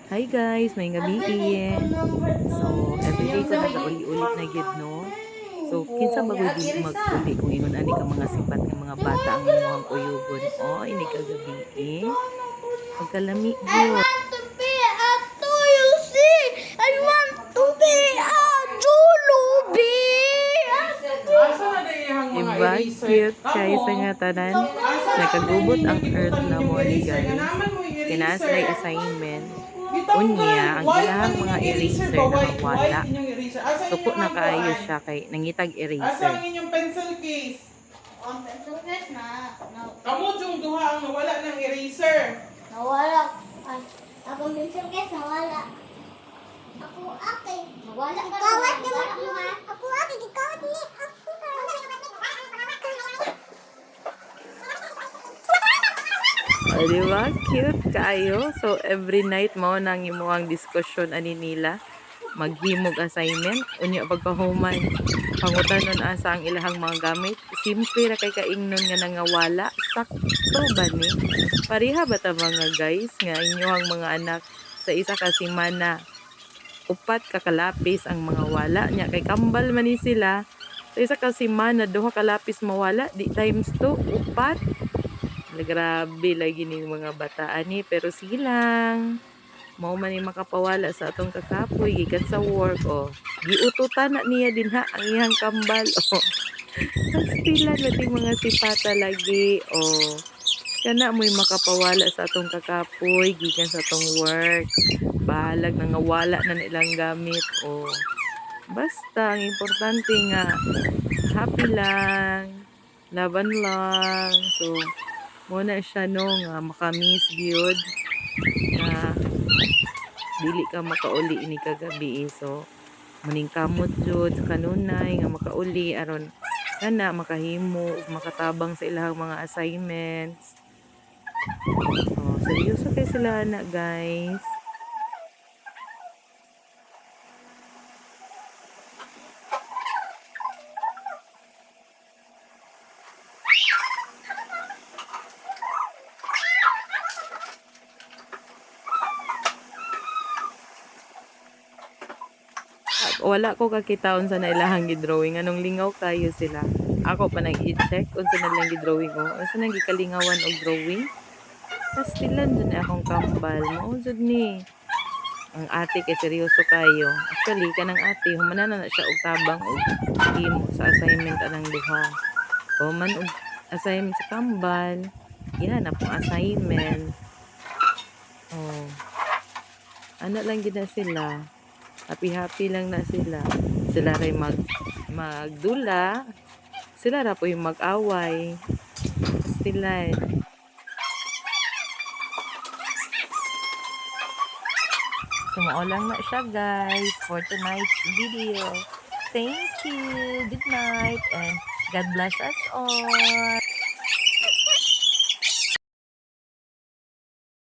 Hi guys, may gabi. So, everyday ko nagauli-ulit na gyud no. So, kinsa bagoy dili mag-uli kung ingon ani ka mga sipat nga mga bata ang imuhang kuyugon. O, ini ka gabi. Pagkalami gyud. To be a Toyosi. I want to be a Julubi. Asa na dayang mga Diba? eraser? Cute kay sa nga tanan. Nakagubot ang earth na mo ni guys. Kinaslay assignment. Unya, ang ilahang mga eraser na mawala. Suko na kaayo siya kay nangitag Asa ang eraser. inyong pencil case? On pencil case na. Kamu yung duha ang nawala ng eraser. Nawala. Ay, akong pencil case nawala. Ako ate. Nawala ka. Kawat naman mo ha. Ako ate, kawat ni. O, diba? Cute kaayo. So, every night mo nang imuhang diskusyon ani nila. Maghimog assignment. Unya pagkahuman. Pangutanon asa ang ilahang mga gamit. Simple ra kay kaingnon nga nangawala. Sakto ba ni? Pariha ba ta mga guys nga inyohang mga anak sa isa ka semana upat ka kalapis ang mga wala nya kay kambal man ni sila sa isa ka semana duha ka lapis mawala di times 2 upat. Grabe lagi ning mga bata ani pero silang mao man ni makapawala sa atong kakapoy gikan sa work o giututan na niya din ha ang iyang kambal o pastilan nating mga sipata lagi o kana mo'y makapawala sa atong kakapoy gikan sa atong work bahalag nangawala na nilang gamit o basta ang importante nga happy lang laban lang so muna siya no nga makamiss gyud na dili ka makauli ini kagabi so muning kamot jud sa kanunay nga makauli aron kana makahimo ug makatabang sa ilahang mga assignments. Oh, seryoso kay sila na guys. Wala ko kakitaon sa nailahang gidrawing anong lingaw kayo sila ako pa nang i-check unsa na lang gidrawing ko unsa nang gikalingawan og drawing pastilan dun akong kambal mao jud ni ang ate kay seryoso kayo actually kanang ate humanan na siya og tabang og himo sa assignment anang duha o man og assignment sa kambal ina na pong assignment oh ana lang gid na sila happy lang na sila. Sila ray magdula. Sila ra po yung mag-away. Stilan. Sumao lang na siya guys for tonight's video. Thank you. Good night and God bless us all.